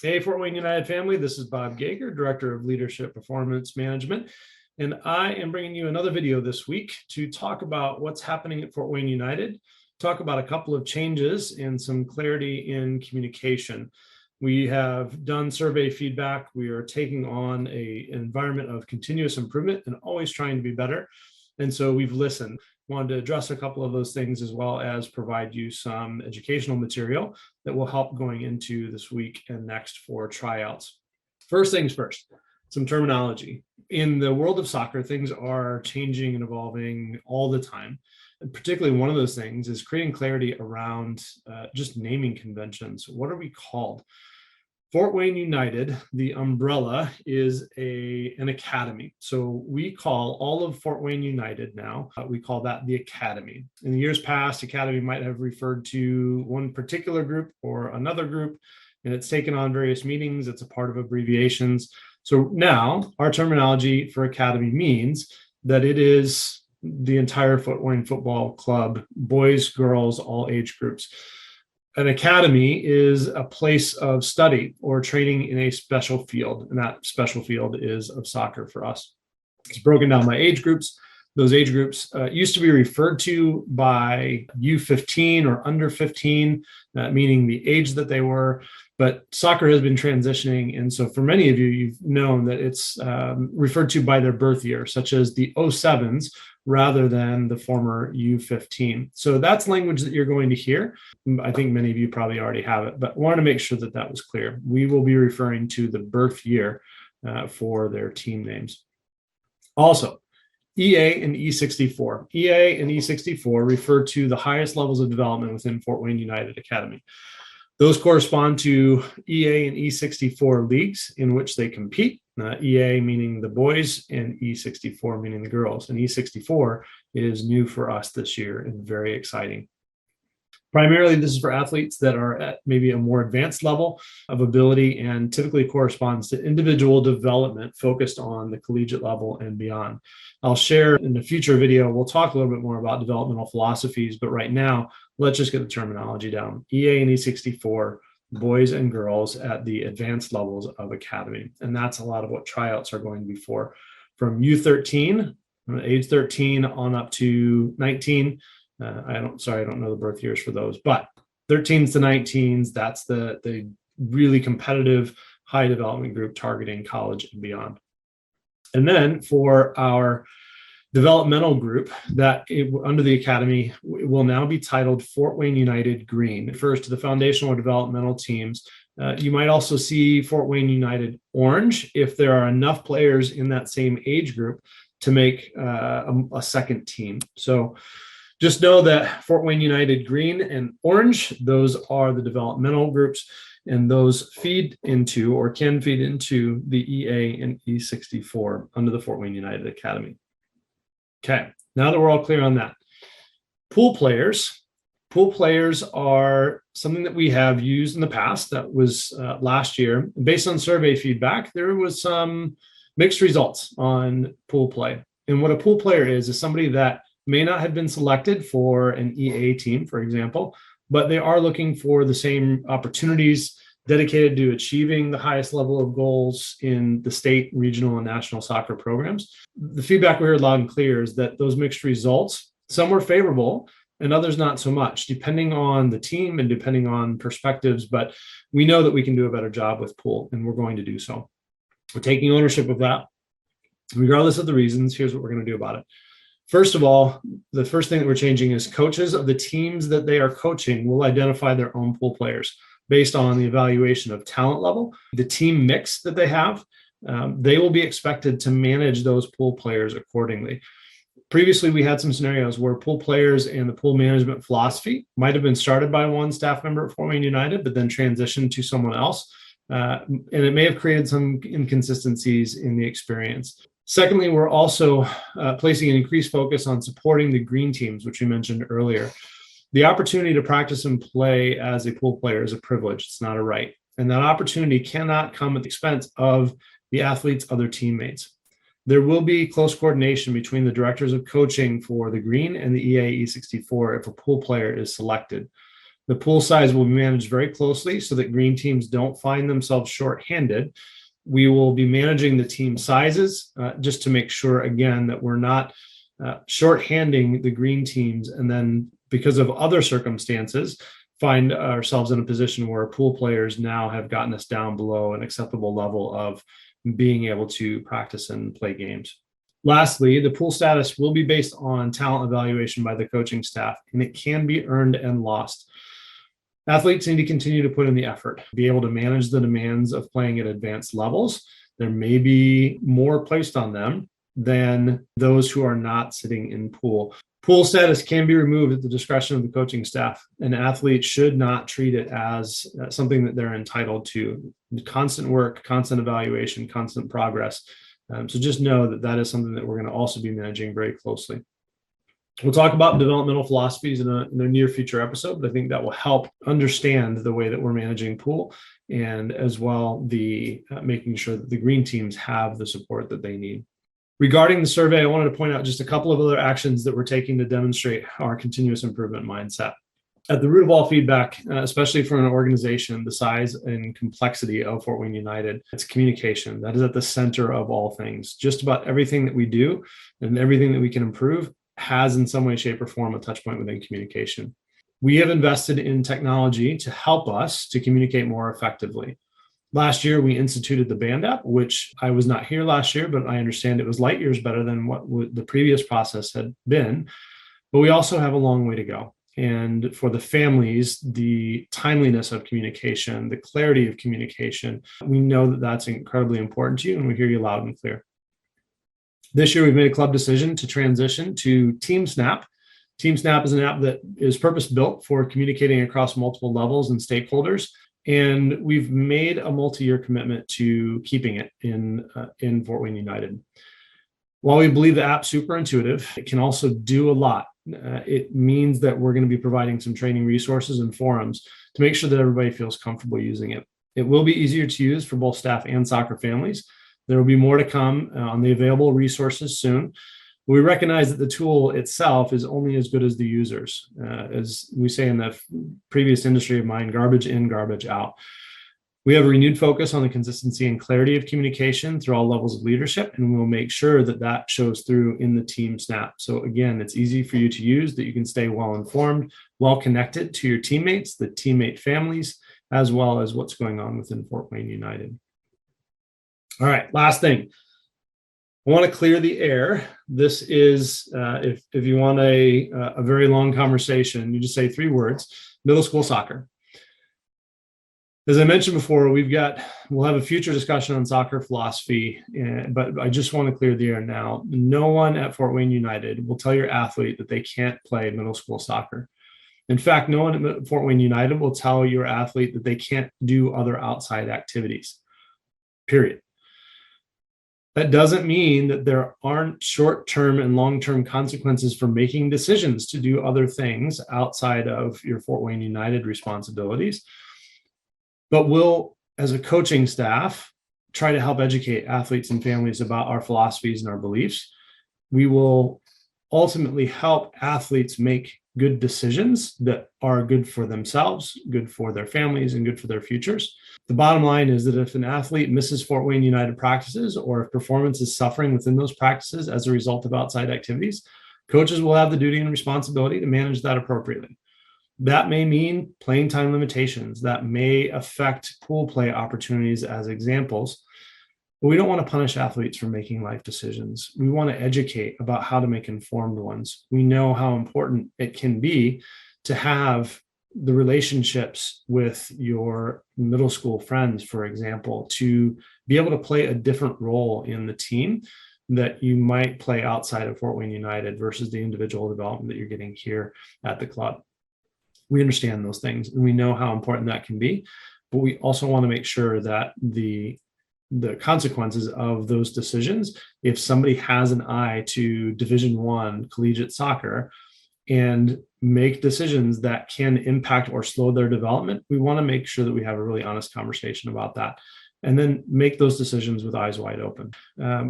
Hey, Fort Wayne United family, this is Bob Gager, Director of Leadership Performance Management, and I am bringing you another video this week to talk about what's happening at Fort Wayne United, talk about a couple of changes and some clarity in communication. We have done survey feedback. We are taking on an environment of continuous improvement and always trying to be better. And so we've listened. Wanted to address a couple of those things as well as provide you some educational material that will help going into this week and next for tryouts. First things first, some terminology. In the world of soccer, things are changing and evolving all the time. And particularly one of those things is creating clarity around just naming conventions. What are we called? Fort Wayne United, the umbrella is an academy. So we call all of Fort Wayne United now, we call that the academy. In the years past, academy might have referred to one particular group or another group, and it's taken on various meanings. It's a part of abbreviations. So now our terminology for academy means that it is the entire Fort Wayne Football Club, boys, girls, all age groups. An academy is a place of study or training in a special field, and that special field is of soccer for us. It's broken down by age groups. Those age groups used to be referred to by U15 or under 15, meaning the age that they were, but soccer has been transitioning. And so for many of you, you've known that it's referred to by their birth year, such as the 07s, rather than the former U15. So that's language that you're going to hear. I think many of you probably already have it, but wanted to make sure that that was clear. We will be referring to the birth year for their team names. Also, EA and E64. EA and E64 refer to the highest levels of development within Fort Wayne United Academy. Those correspond to EA and E64 leagues in which they compete. EA meaning the boys and E64 meaning the girls. And E64 is new for us this year and very exciting. Primarily, this is for athletes that are at maybe a more advanced level of ability and typically corresponds to individual development focused on the collegiate level and beyond. I'll share in a future video, we'll talk a little bit more about developmental philosophies, but right now, let's just get the terminology down. EA and E64, boys and girls at the advanced levels of academy. And that's a lot of what tryouts are going to be for. From U13, age 13 on up to 19. I don't know the birth years for those, but 13s to 19s, that's the really competitive high development group targeting college and beyond. And then for our developmental group under the academy will now be titled Fort Wayne United Green. It refers to the foundational or developmental teams. You might also see Fort Wayne United Orange if there are enough players in that same age group to make a second team. So just know that Fort Wayne United Green and Orange, those are the developmental groups, and those feed into or can feed into the EA and E64 under the Fort Wayne United Academy. Okay, now that we're all clear on that. Pool players are something that we have used in the past. That was last year. Based on survey feedback, there was some mixed results on pool play. And what a pool player is somebody that may not have been selected for an EA team, for example, but they are looking for the same opportunities, dedicated to achieving the highest level of goals in the state, regional, and national soccer programs. The feedback we heard loud and clear is that those mixed results, some were favorable and others not so much, depending on the team and depending on perspectives. But we know that we can do a better job with pool, and we're going to do so. We're taking ownership of that. Regardless of the reasons, here's what we're going to do about it. First of all, the first thing that we're changing is coaches of the teams that they are coaching will identify their own pool players based on the evaluation of talent level, the team mix that they have. They will be expected to manage those pool players accordingly. Previously, we had some scenarios where pool players and the pool management philosophy might have been started by one staff member at Fort Wayne United, but then transitioned to someone else. And it may have created some inconsistencies in the experience. Secondly, we're also placing an increased focus on supporting the green teams, which we mentioned earlier. The opportunity to practice and play as a pool player is a privilege. It's not a right. And that opportunity cannot come at the expense of the athlete's other teammates. There will be close coordination between the directors of coaching for the green and the EA E64 if a pool player is selected. The pool size will be managed very closely so that green teams don't find themselves shorthanded. We will be managing the team sizes just to make sure, again, that we're not shorthanding the green teams and then, because of other circumstances, find ourselves in a position where pool players now have gotten us down below an acceptable level of being able to practice and play games. Lastly, the pool status will be based on talent evaluation by the coaching staff, and it can be earned and lost. Athletes need to continue to put in the effort, be able to manage the demands of playing at advanced levels. There may be more placed on them than those who are not sitting in pool. Pool status can be removed at the discretion of the coaching staff, and athletes should not treat it as something that they're entitled to. Constant work, constant evaluation, constant progress. So just know that that is something that we're going to also be managing very closely. We'll talk about developmental philosophies in a near future episode, but I think that will help understand the way that we're managing pool, and as well the making sure that the green teams have the support that they need. Regarding the survey, I wanted to point out just a couple of other actions that we're taking to demonstrate our continuous improvement mindset. At the root of all feedback, especially for an organization the size and complexity of Fort Wayne United, it's communication. That is at the center of all things. Just about everything that we do and everything that we can improve has in some way, shape, or form a touch point within communication. We have invested in technology to help us to communicate more effectively. Last year, we instituted the Band app, which I was not here last year, but I understand it was light years better than what the previous process had been. But we also have a long way to go. And for the families, the timeliness of communication, the clarity of communication, we know that that's incredibly important to you, and we hear you loud and clear. This year, we've made a club decision to transition to TeamSnap. TeamSnap is an app that is purpose-built for communicating across multiple levels and stakeholders. And we've made a multi-year commitment to keeping it in Fort Wayne United. While we believe the app's super intuitive, it can also do a lot. It means that we're going to be providing some training resources and forums to make sure that everybody feels comfortable using it. It will be easier to use for both staff and soccer families. There will be more to come on the available resources soon. We recognize that the tool itself is only as good as the users. As we say in the previous industry of mine, garbage in, garbage out. We have a renewed focus on the consistency and clarity of communication through all levels of leadership, and we will make sure that that shows through in the TeamSnap. So again, it's easy for you to use, that you can stay well informed, well connected to your teammates, the teammate families, as well as what's going on within Fort Wayne United. All right, last thing. I want to clear the air. This is, if you want a very long conversation, you just say 3 words: middle school soccer. As I mentioned before, we'll have a future discussion on soccer philosophy, but I just want to clear the air now. No one at Fort Wayne United will tell your athlete that they can't play middle school soccer. In fact, no one at Fort Wayne United will tell your athlete that they can't do other outside activities, period. That doesn't mean that there aren't short-term and long-term consequences for making decisions to do other things outside of your Fort Wayne United responsibilities. But we'll, as a coaching staff, try to help educate athletes and families about our philosophies and our beliefs. We will ultimately help athletes make good decisions that are good for themselves, good for their families, and good for their futures. The bottom line is that if an athlete misses Fort Wayne United practices, or if performance is suffering within those practices as a result of outside activities, coaches will have the duty and responsibility to manage that appropriately. That may mean playing time limitations. That may affect pool play opportunities as examples. But we don't want to punish athletes for making life decisions. We want to educate about how to make informed ones. We know how important it can be to have the relationships with your middle school friends, for example, to be able to play a different role in the team that you might play outside of Fort Wayne United versus the individual development that you're getting here at the club. We understand those things, and we know how important that can be, but we also want to make sure that the consequences of those decisions, if somebody has an eye to Division I collegiate soccer and make decisions that can impact or slow their development, we want to make sure that we have a really honest conversation about that, and then make those decisions with eyes wide open.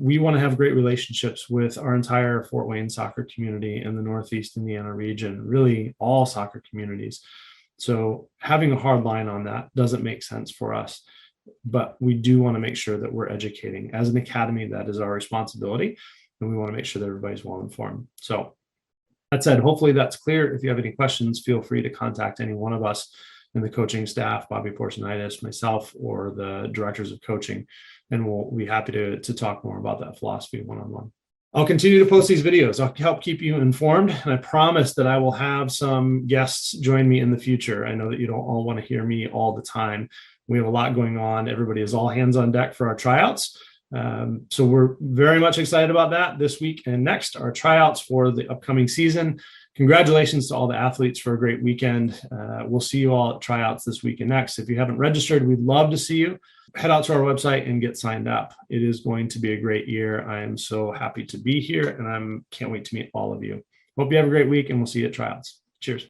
We want to have great relationships with our entire Fort Wayne soccer community in the Northeast Indiana region, really all soccer communities. So having a hard line on that doesn't make sense for us. But we do want to make sure that we're educating. As an academy, that is our responsibility. And we want to make sure that everybody's well informed. So that said, hopefully that's clear. If you have any questions, feel free to contact any one of us in the coaching staff, Bobby Porcionitis, myself, or the directors of coaching, and we'll be happy to talk more about that philosophy one-on-one. I'll continue to post these videos. I'll help keep you informed, and I promise that I will have some guests join me in the future. I know that you don't all want to hear me all the time. We have a lot going on. Everybody is all hands on deck for our tryouts. So we're very much excited about that this week and next, our tryouts for the upcoming season. Congratulations to all the athletes for a great weekend. We'll see you all at tryouts this week and next. If you haven't registered, we'd love to see you. Head out to our website and get signed up. It is going to be a great year. I am so happy to be here, and I can't wait to meet all of you. Hope you have a great week, and we'll see you at tryouts. Cheers.